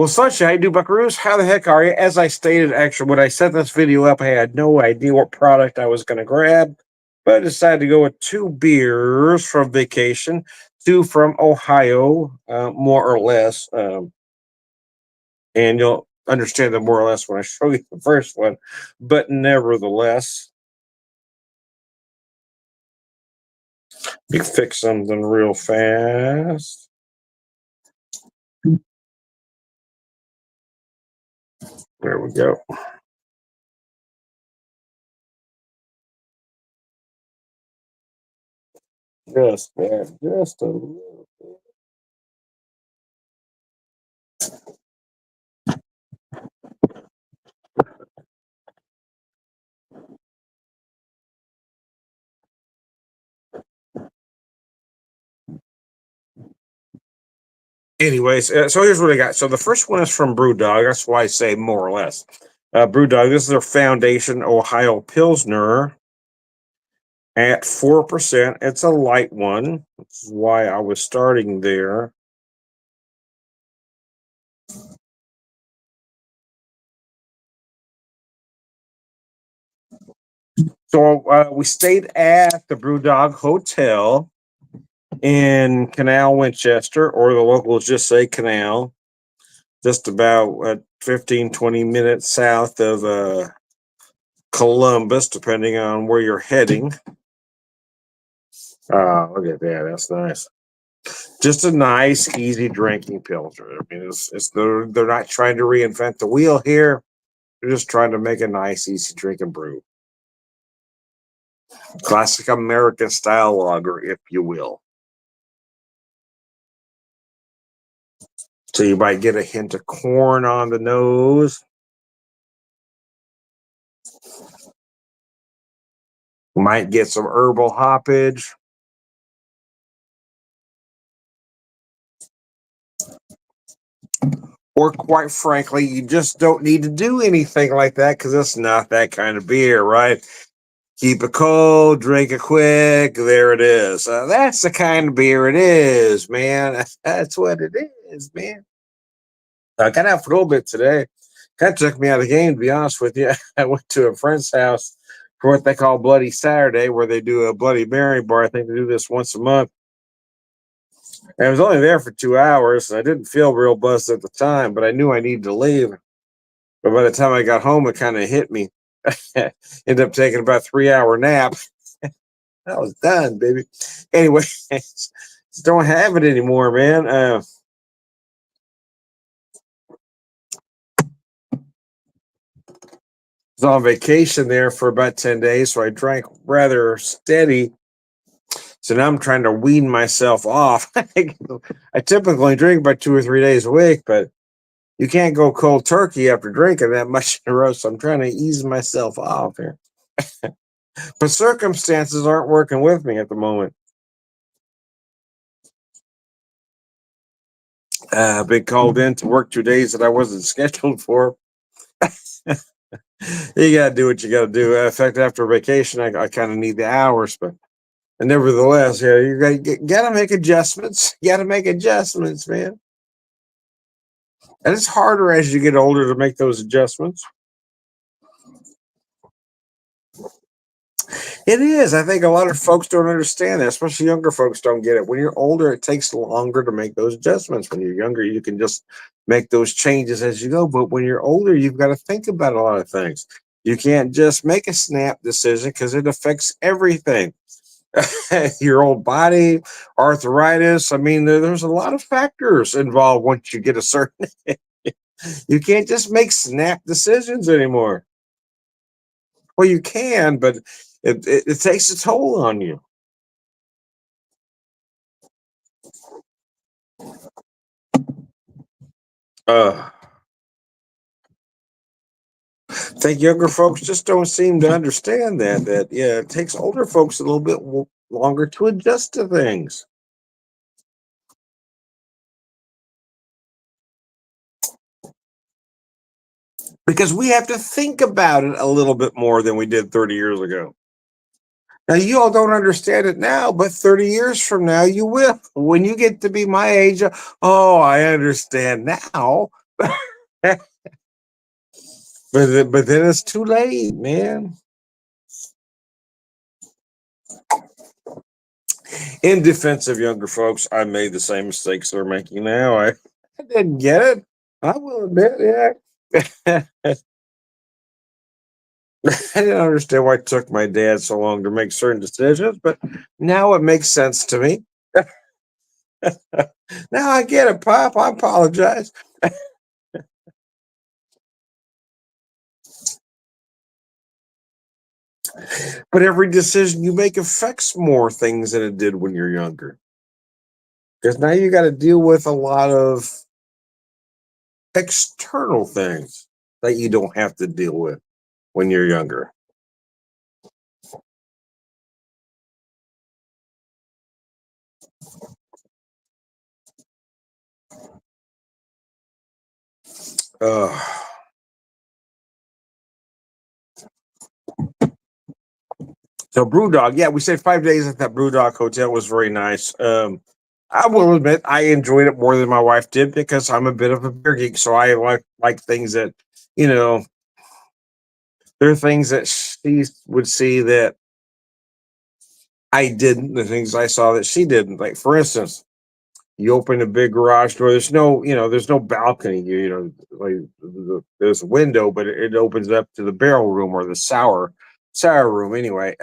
Well, Sunshine, I do buckaroos. How the heck are you? As I stated, actually, when I set this video up, I had no idea what product I was going to grab, but I decided to go with two beers from vacation, two from Ohio, more or less. And you'll understand them more or less when I show you the first one. But nevertheless, you fix something real fast. There we go. Just that, just a little bit. Anyways, so here's what I got. So the first one is from Brewdog. That's why I say more or less. Brewdog, this is their Foundation Ohio Pilsner at 4%. It's a light one. That's why I was starting there. So we stayed at the Brewdog Hotel in Canal, Winchester, or the locals just say Canal, just about 15, 20 minutes south of Columbus, depending on where you're heading. Look at that. That's nice. Just a nice, easy drinking pilsner. I mean, they're not trying to reinvent the wheel here. They're just trying to make a nice, easy drinking brew. Classic American style lager, if you will. So you might get a hint of corn on the nose. You might get some herbal hoppage. Or quite frankly, you just don't need to do anything like that because it's not that kind of beer, right? Keep it cold, drink it quick. There it is. That's the kind of beer it is, man. That's what it is, man. I got out for a little bit today. Kind of took me out of the game, to be honest with you. I went to a friend's house for what they call Bloody Saturday, where they do a Bloody Mary bar. I think they do this once a month. And I was only there for 2 hours. And I didn't feel real buzzed at the time, but I knew I needed to leave. But by the time I got home, it kind of hit me. Ended up taking about 3 hour nap. I was done, baby. Anyway, just don't have it anymore, man. Was on vacation there for about 10 days, so I drank rather steady. So now I'm trying to wean myself off. I typically drink about 2 or 3 days a week, but you can't go cold turkey after drinking that much in a row. So I'm trying to ease myself off here. But circumstances aren't working with me at the moment. I've been called in to work 2 days that I wasn't scheduled for. You got to do what you got to do. In fact, after vacation, I kind of need the hours, but nevertheless, yeah, you got to make adjustments. You got to make adjustments, man. And it's harder as you get older to make those adjustments. It is. I think a lot of folks don't understand that, especially younger folks don't get it. When you're older, it takes longer to make those adjustments. When you're younger, you can just make those changes as you go. But when you're older, you've got to think about a lot of things. You can't just make a snap decision because it affects everything. Your old body, arthritis. I mean, there's a lot of factors involved once you get a certain You can't just make snap decisions anymore. Well, you can, but it takes a toll on you. I think younger folks just don't seem to understand that yeah, it takes older folks a little bit longer to adjust to things. Because we have to think about it a little bit more than we did 30 years ago. Now, you all don't understand it now, but 30 years from now, you will. When you get to be my age, oh, I understand now. but then it's too late, man. In defense of younger folks, I made the same mistakes they're making now. I didn't get it. I will admit, yeah. I didn't understand why it took my dad so long to make certain decisions, but now it makes sense to me. Now I get it, Pop. I apologize. But every decision you make affects more things than it did when you're younger. Because now you got to deal with a lot of external things that you don't have to deal with when you're younger. Uh, so Brewdog, yeah, we stayed 5 days at that Brewdog hotel. It was very nice. I will admit I enjoyed it more than my wife did because I'm a bit of a beer geek. So I like things that, you know, there are things that she would see that I didn't, the things I saw that she didn't. Like for instance, you open a big garage door. There's no, there's no balcony. Like there's a window, but it opens up to the barrel room or the sour room. Anyway,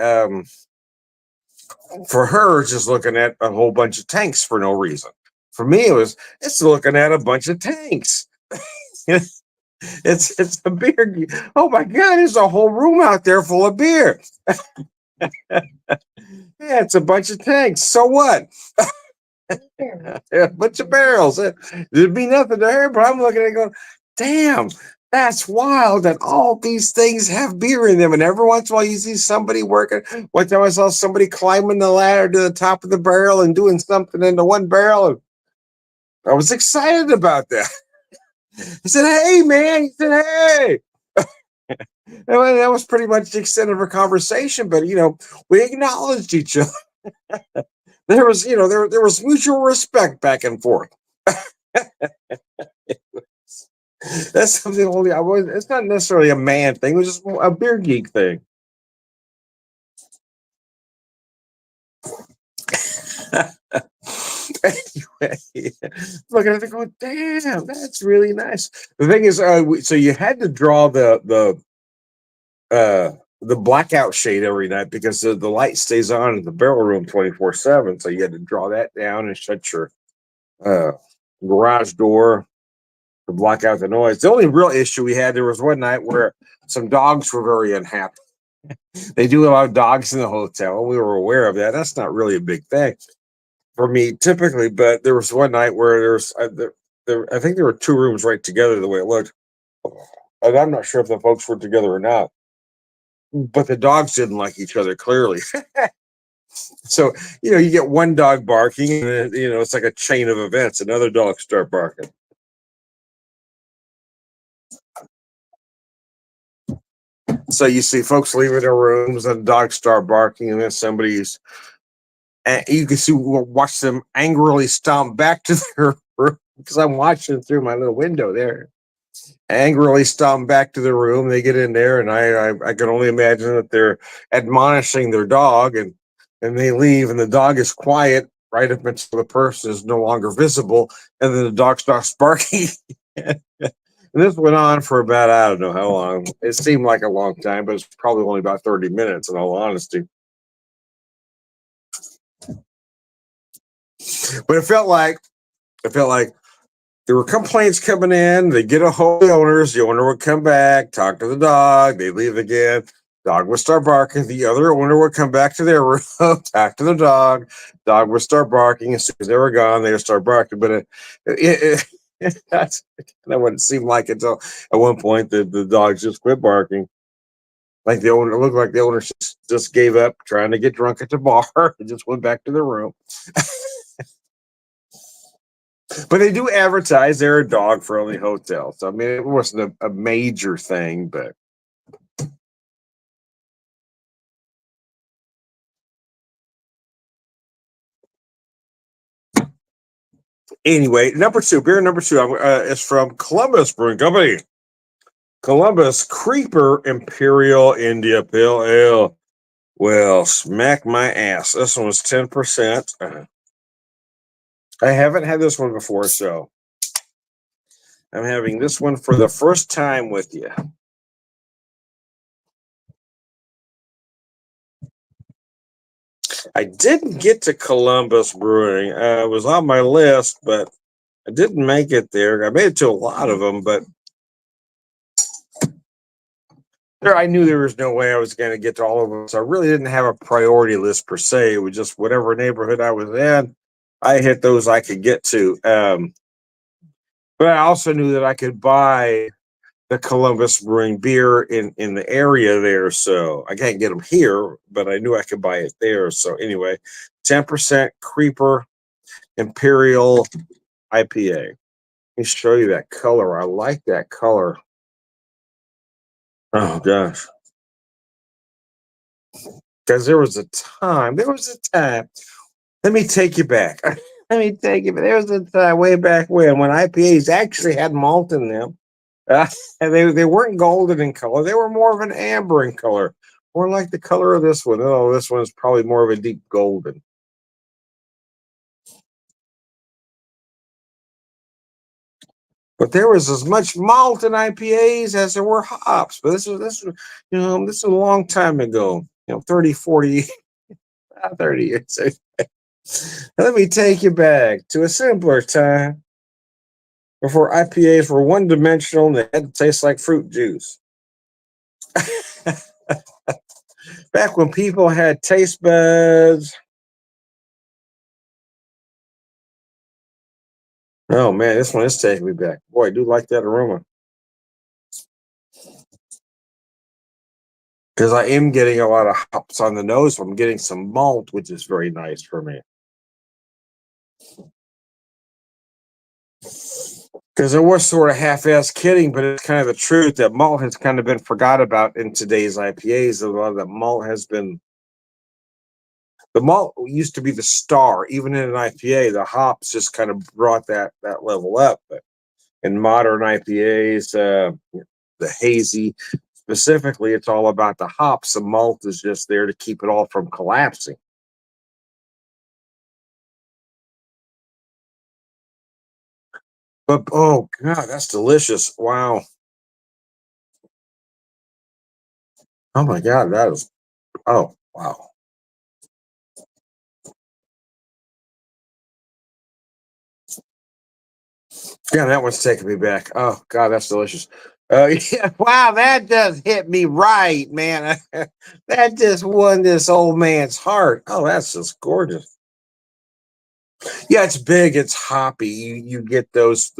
for her, it's just looking at a whole bunch of tanks for no reason. For me, it's looking at a bunch of tanks. It's a beer. Oh my God, there's a whole room out there full of beer. Yeah, it's a bunch of tanks. So what? Yeah, a bunch of barrels. There'd be nothing to her, but I'm looking at it going, damn, that's wild that all these things have beer in them. And every once in a while you see somebody working. One time I saw somebody climbing the ladder to the top of the barrel and doing something into one barrel. And I was excited about that. He said, hey, man. He said, hey. That was pretty much the extent of our conversation, but we acknowledged each other. There was, there was mutual respect back and forth. That's something only I was. It's not necessarily a man thing. It was just a beer geek thing. Anyway, looking at it, going, damn, that's really nice. The thing is, so you had to draw the blackout shade every night because the light stays on in the barrel room 24/7. So you had to draw that down and shut your uh, garage door to block out the noise. The only real issue we had there was one night where some dogs were very unhappy. They do allow dogs in the hotel. We were aware of that. That's not really a big thing for me typically, but there was one night where I think there were two rooms right together the way it looked. And I'm not sure if the folks were together or not, but the dogs didn't like each other clearly. So, you get one dog barking and then, it's like a chain of events. Another dog start barking. So you see folks leaving their rooms and dogs start barking and then somebody's and you can watch them angrily stomp back to their room because I'm watching through my little window there. Angrily stomp back to the room. They get in there, and I can only imagine that they're admonishing their dog, and they leave, and the dog is quiet right up until the person is no longer visible, and then the dog starts barking. And this went on for about I don't know how long. It seemed like a long time, but it's probably only about 30 minutes. In all honesty, but it felt like there were complaints coming in. They get a hold of the owners. The owner would come back, talk to the dog. They leave again. Dog would start barking. The other owner would come back to their room, talk to the dog. Dog would start barking. As soon as they were gone, they would start barking. But that's kind of what it seemed like until at one point the dogs just quit barking. Like the owner looked like the owner just gave up trying to get drunk at the bar and just went back to their room. But they do advertise they're a dog friendly hotel. So I mean it wasn't a major thing, but Anyway, number two, beer number two is from Columbus Brewing Company. Columbus Creeper Imperial India Pale Ale. Well, smack my ass. This one was 10%. I haven't had this one before, so I'm having this one for the first time with you. I didn't get to Columbus Brewing. It was on my list, but I didn't make it there. I made it to a lot of them, but I knew there was no way I was going to get to all of them. So I really didn't have a priority list per se. It was just whatever neighborhood I was in, I hit those I could get to. But I also knew that I could buy the Columbus Brewing beer in the area there. So I can't get them here, but I knew I could buy it there. So anyway, 10% Creeper Imperial IPA. Let me show you that color. I like that color. Oh gosh. Because there was a time. Let me take you back. Let me take you back. There was a time way back when IPAs actually had malt in them. And they weren't golden in color. They were more of an amber in color. More like the color of this one. Oh, this one is probably more of a deep golden. But there was as much malt in IPAs as there were hops. But this was a long time ago. 30, 40, 30 years. Let me take you back to a simpler time before IPAs were one dimensional and they had to taste like fruit juice. Back when people had taste buds. Oh man, this one is taking me back. Boy, I do like that aroma. Because I am getting a lot of hops on the nose. So I'm getting some malt, which is very nice for me. Because it was sort of half-ass kidding, but it's kind of the truth that malt has kind of been forgot about in today's IPAs. A lot of that malt has been. The malt used to be the star, even in an IPA. The hops just kind of brought that level up. But in modern IPAs, the hazy, specifically, it's all about the hops. The malt is just there to keep it all from collapsing. But oh god, that's delicious! Wow. Oh my god, that is. Oh wow. Yeah, that one's taking me back. Oh god, that's delicious. Yeah, wow, that does hit me right, man. That just won this old man's heart. Oh, that's just gorgeous. Yeah, it's big. It's hoppy. You get those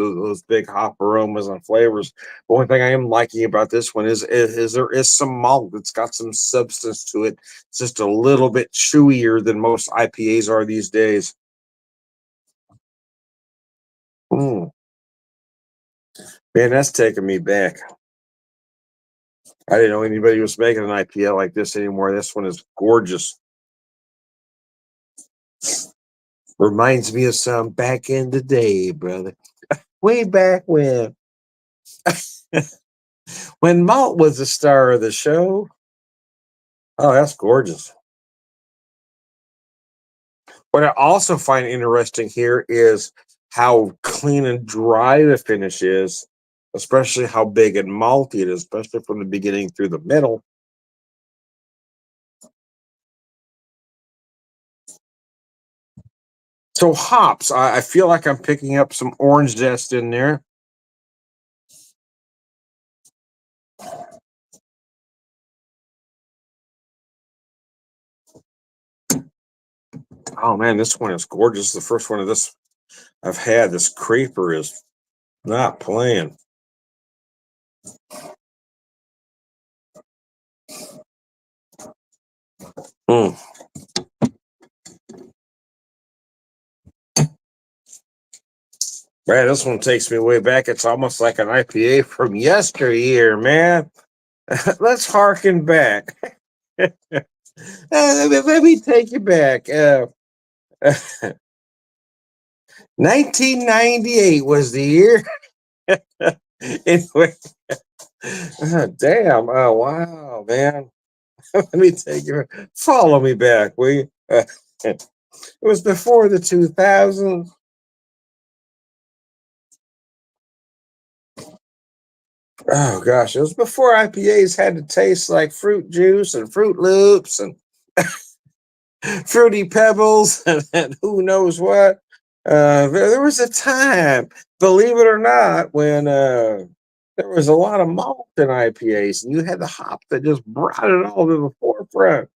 big hop aromas and flavors. The one thing I am liking about this one is there is some malt. It's got some substance to it. It's just a little bit chewier than most IPAs are these days. Mm, man, that's taking me back. I didn't know anybody was making an IPA like this anymore. This one is gorgeous. Reminds me of some back in the day, brother. Way back when malt was the star of the show. Oh, that's gorgeous. What I also find interesting here is how clean and dry the finish is, especially how big and malty it is, especially from the beginning through the middle. So hops, I feel like I'm picking up some orange zest in there. Oh man, this one is gorgeous. The first one of this I've had. This creeper is not playing. Mm. Man, this one takes me way back. It's almost like an IPA from yesteryear, man. Let's harken back. Let me take you back. 1998 was the year. Anyway, damn. Oh, wow, man. Let me take you. Follow me back, will you? It was before the 2000s. Oh gosh, it was before IPAs had to taste like fruit juice and Fruit Loops and Fruity Pebbles and who knows what. There was a time, believe it or not, when there was a lot of malt in IPAs, and you had the hop that just brought it all to the forefront.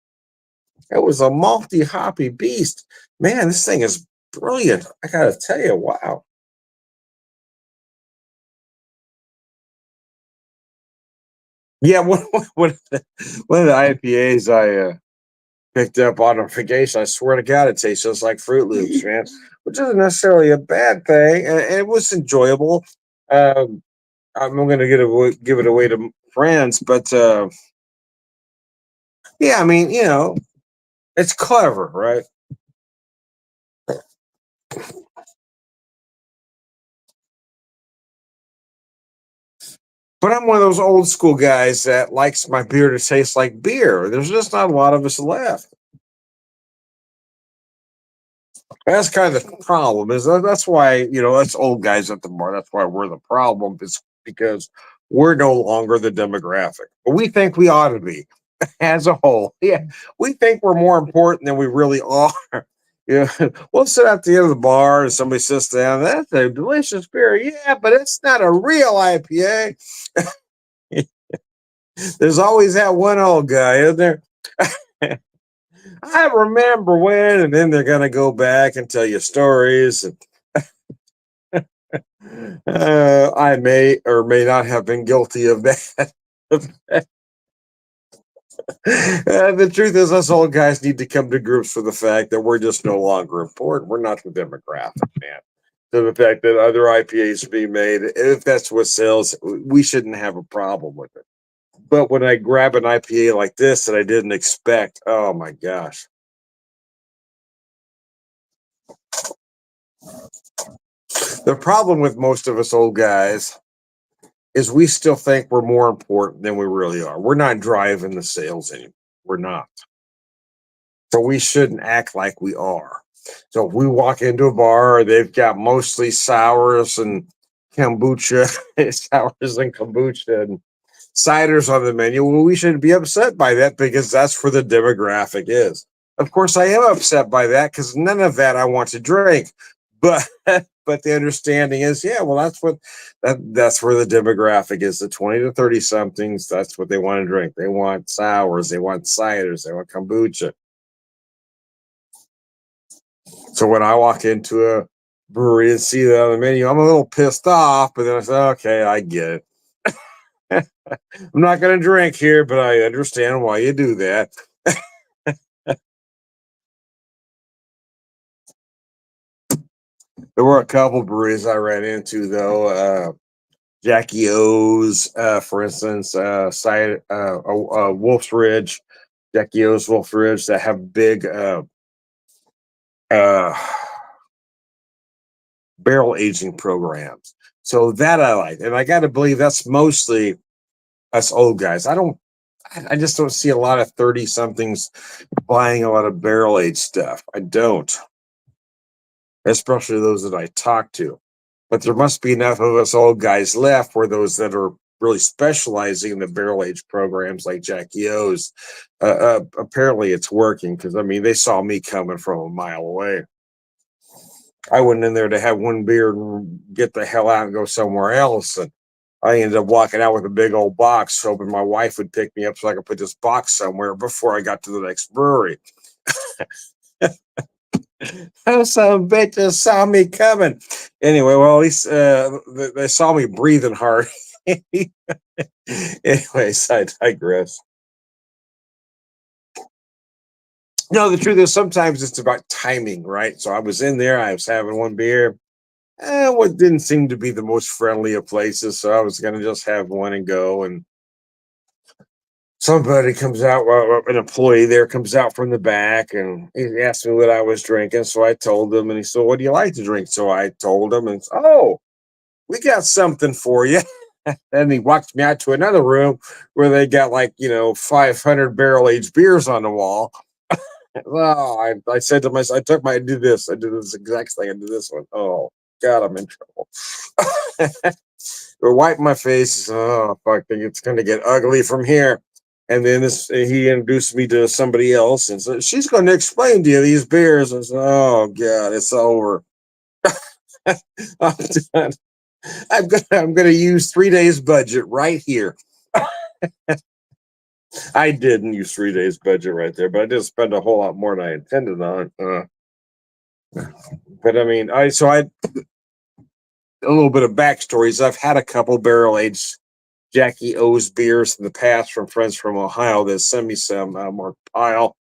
It was a malty, hoppy beast. Man, this thing is brilliant. I gotta tell you, wow. Yeah, one of the IPAs I picked up on vacation. I swear to God, it tastes just like Fruit Loops, man, which isn't necessarily a bad thing, and it was enjoyable. Um, I'm going to give it away to friends, but yeah, I mean, it's clever, right? But I'm one of those old school guys that likes my beer to taste like beer. There's just not a lot of us left. That's kind of the problem. That's why that's old guys at the bar. That's why we're the problem. Is because we're no longer the demographic. But we think we ought to be as a whole. Yeah, we think we're more important than we really are. We'll sit at the end of the bar and somebody sits down. That's a delicious beer. Yeah, but it's not a real IPA. There's always that one old guy, isn't there? I remember when, and then they're gonna go back and tell you stories. I may or may not have been guilty of that. The truth is, us old guys need to come to grips with the fact that we're just no longer important. We're not the demographic, man. To the fact that other IPAs are being made, if that's what sells, we shouldn't have a problem with it. But when I grab an IPA like this that I didn't expect, oh my gosh. The problem with most of us old guys is we still think we're more important than we really are. We're not driving the sales anymore. We're not. So we shouldn't act like we are. So if we walk into a bar, they've got mostly sours and kombucha, sours and kombucha and ciders on the menu. Well, we shouldn't be upset by that because that's where the demographic is. Of course, I am upset by that because none of that I want to drink. But but the understanding is, yeah, well, that's where the demographic is. The 20 to 30 somethings, that's what they want to drink. They want sours, they want ciders, they want kombucha. So when I walk into a brewery and see that on the menu, I'm a little pissed off, but then I say, okay, I get it. I'm not going to drink here, but I understand why you do that. There were a couple breweries I ran into though. Jackie O's, for instance, Wolf's Ridge, Jackie O's Wolf's Ridge that have big uh, barrel aging programs. So that I like, and I got to believe that's mostly us old guys. I just don't see a lot of 30 somethings buying a lot of barrel aged stuff. I don't, especially those that I talk to. But there must be enough of us old guys left where those that are really specializing in the barrel age programs like Jackie O's, apparently it's working because I mean, they saw me coming from a mile away. I went in there to have one beer and get the hell out and go somewhere else. And I ended up walking out with a big old box, hoping my wife would pick me up so I could put this box somewhere before I got to the next brewery. Some bitches saw me coming. Anyway, well, at least they saw me breathing hard. Anyways, I digress. No, the truth is sometimes it's about timing, right? So I was in there, I was having one beer. What didn't seem to be the most friendly of places, so I was going to just have one and go. And somebody comes out, well, an employee there comes out from the back and he asked me what I was drinking. So I told him, and he said, "What do you like to drink?" So I told him, and oh, we got something for you. And he walked me out to another room where they got like, 500 barrel aged beers on the wall. Well, I said to myself, I did this. I did this exact thing. I did this one. Oh, God, I'm in trouble. I wipe my face. Oh, fuck, I think it's going to get ugly from here. And then he introduced me to somebody else and said, she's going to explain to you these beers. I said, oh, God, it's over. I'm done. I'm gonna use 3 days budget right here. I didn't use 3 days budget right there, but I did spend a whole lot more than I intended on. But I mean, I a little bit of backstories. I've had a couple barrel aged Jackie O's beers in the past from friends from Ohio that sent me some. Mark Pyle,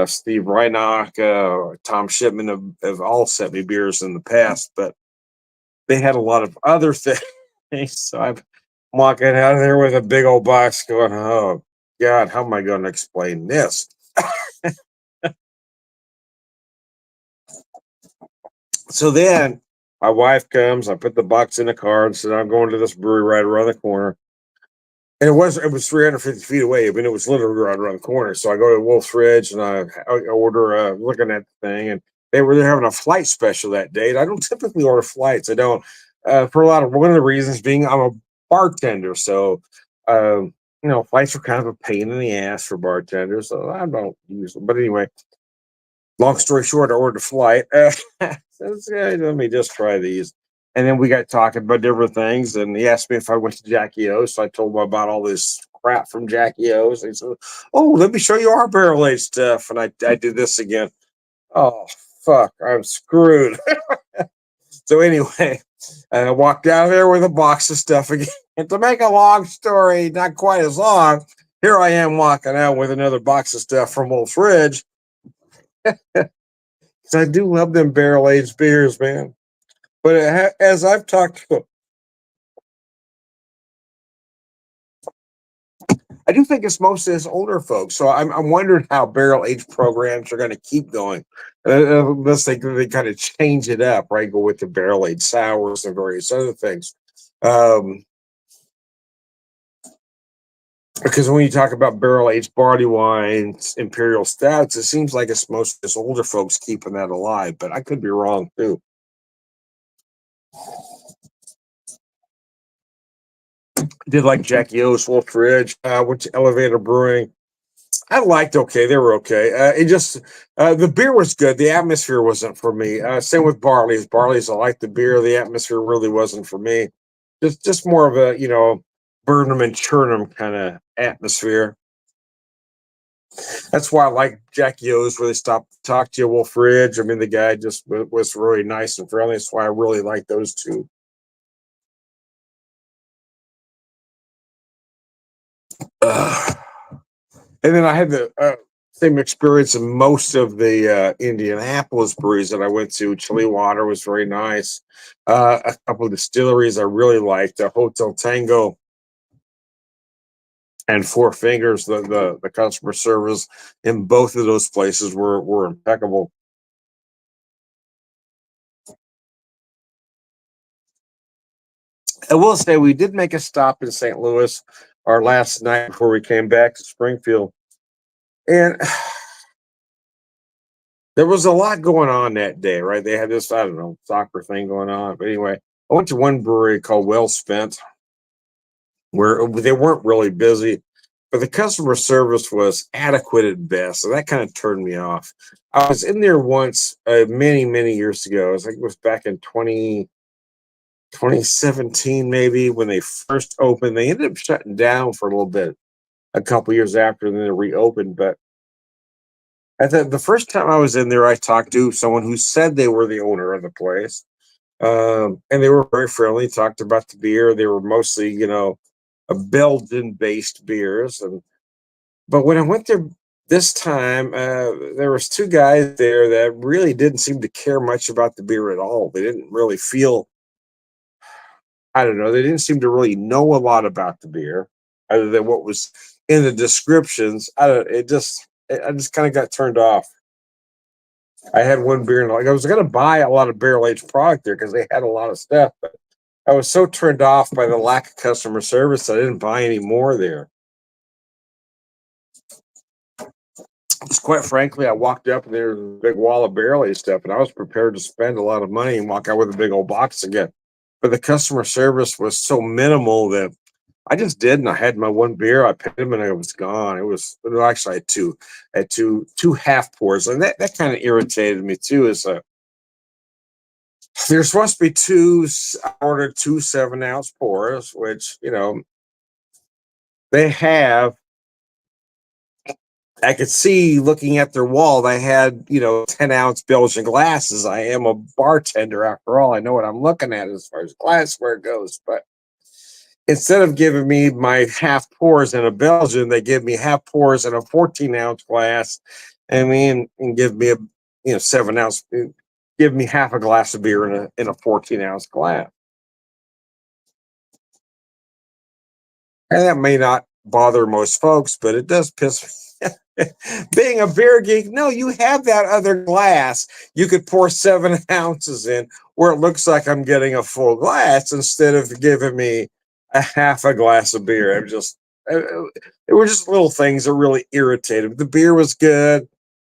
Steve Reinach, Tom Shipman have all sent me beers in the past, but they had a lot of other things. So I'm walking out of there with a big old box going, oh, God, how am I going to explain this? So then my wife comes, I put the box in the car and said, I'm going to this brewery right around the corner. And it was 350 feet away. I mean, it was literally right around the corner. So I go to Wolf's Ridge and I order, looking at the thing, and they were having a flight special that day. And I don't typically order flights. I don't, for a lot of one of the reasons being I'm a bartender. So, flights are kind of a pain in the ass for bartenders. So I don't use them. But anyway, long story short, I ordered a flight. Let me just try these. And then we got talking about different things. And he asked me if I went to Jackie O. So I told him about all this crap from Jackie O's. And he said, oh, let me show you our barrel aged stuff. And I did this again. Oh, fuck, I'm screwed. So anyway, I walked out there with a box of stuff again. And to make a long story not quite as long, here I am walking out with another box of stuff from Wolf's Ridge. I do love them barrel aged beers, man. But as I've talked to, I do think it's mostly as older folks. So I'm wondering how barrel aged programs are going to keep going, unless they kind of change it up, right? Go with the barrel aged sours and various other things. Um, because when you talk about barrel aged barley wines, imperial stouts, it seems like it's most as older folks keeping that alive. But I could be wrong too. Did like Jackie O's, Wolf Ridge, went to Elevator Brewing. I liked okay. They were okay. It just the beer was good. The atmosphere wasn't for me. Same with Barley's. Barley's I liked the beer. The atmosphere really wasn't for me. Just more of a Burnham and Churnham kind of atmosphere. That's why I like Jackie O's where they stopped to talk to you, Wolf Ridge. I mean, the guy just was really nice and friendly. That's why I really like those two. Uh, And then I had the same experience in most of the Indianapolis breweries that I went to. Chili Water was very nice. A couple of distilleries I really liked. Hotel Tango and Four Fingers. The customer service in both of those places were impeccable. I will say we did make a stop in St. Louis our last night before we came back to Springfield, and there was a lot going on that day, right? They had this, I don't know, soccer thing going on. But anyway, I went to one brewery called Well Spent where they weren't really busy, but the customer service was adequate at best. So that kind of turned me off. I was in there once, many, many years ago. I think it was back in 2017, maybe, when they first opened. They ended up shutting down for a little bit, a couple years after, and then they reopened. But the first time I was in there, I talked to someone who said they were the owner of the place. And they were very friendly, talked about the beer. They were mostly, a Belgian based beers. But when I went there this time, there was two guys there that really didn't seem to care much about the beer at all. They didn't really feel, I don't know, they didn't seem to really know a lot about the beer other than what was in the descriptions. I don't. I just kind of got turned off. I had one beer and like I was going to buy a lot of barrel aged product there because they had a lot of stuff, but I was so turned off by the lack of customer service I didn't buy any more there. Just quite frankly, I walked up and there was a big wall of barrel aged stuff, and I was prepared to spend a lot of money and walk out with a big old box again. But the customer service was so minimal that I just did, and I had my one beer. I paid them, and it was gone. It was well, actually I had two, two half pours, and that kind of irritated me too. Is there's supposed to be I ordered two 7 ounce pours, which they have. I could see looking at their wall, they had 10 ounce Belgian glasses. I am a bartender after all. I know what I'm looking at as far as glassware goes, but instead of giving me my half pours in a Belgian, they give me half pours in a 14 ounce glass. I mean, and give me a 7 ounce, give me half a glass of beer in a 14 ounce glass. And that may not bother most folks, but it does piss me. Being a beer geek, no, you have that other glass. You could pour 7 ounces in where it looks like I'm getting a full glass instead of giving me a half a glass of beer. It were just little things that really irritated me. The beer was good.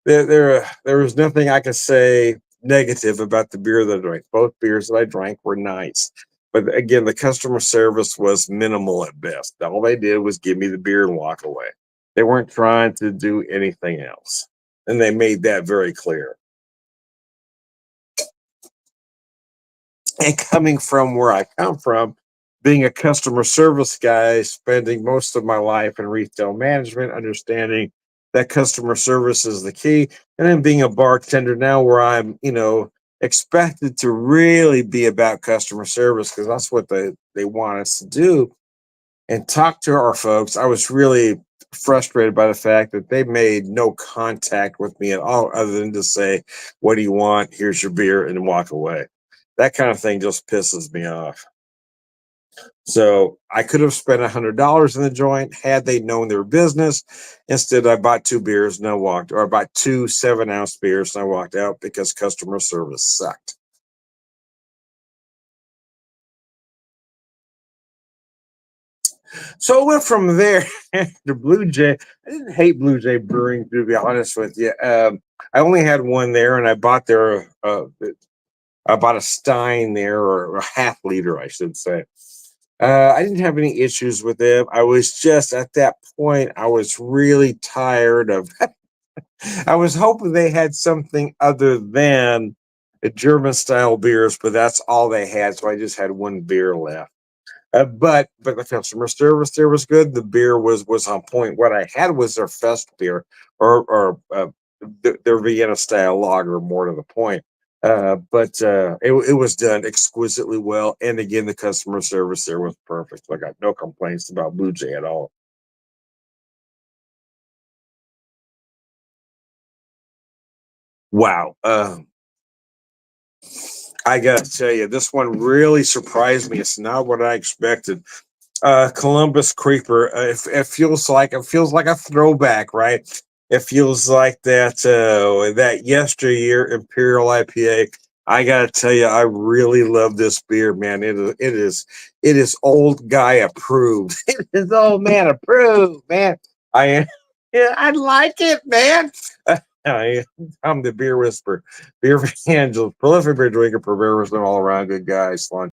There was nothing I could say negative about the beer that I drank. Both beers that I drank were nice. But again, the customer service was minimal at best. All they did was give me the beer and walk away. They weren't trying to do anything else. And they made that very clear. And coming from where I come from, being a customer service guy, spending most of my life in retail management, understanding that customer service is the key, and then being a bartender now where I'm, expected to really be about customer service because that's what they want us to do and talk to our folks. I was really frustrated by the fact that they made no contact with me at all other than to say, "What do you want? Here's your beer," and walk away. That kind of thing just pisses me off. So I could have spent $100 in the joint had they known their business. Instead, I bought two beers and I walked, or I bought two 7 ounce beers and I walked out because customer service sucked. So I went from there to Blue Jay. I didn't hate Blue Jay Brewing, to be honest with you. I only had one there, and I bought I bought a Stein there, or a half liter, I should say. I didn't have any issues with them. I was just at that point, I was really tired of. I was hoping they had something other than the German style beers, but that's all they had. So I just had one beer left. But the customer service there was good. The beer was on point. What I had was their fest beer or their Vienna style lager, more to the point. But it was done exquisitely well. And again, the customer service there was perfect. I got no complaints about Blue Jay at all. Wow. I gotta tell you, this one really surprised me. It's not what I expected. Columbus Creeper. It feels like a throwback, right? It feels like that yesteryear Imperial IPA. I gotta tell you, I really love this beer, man. It is old guy approved. It is old man approved, man. I yeah, I like it, man. I, I'm the beer whisperer, beer for angels, prolific beer drinker, beer wisdom all around good guy. Slán.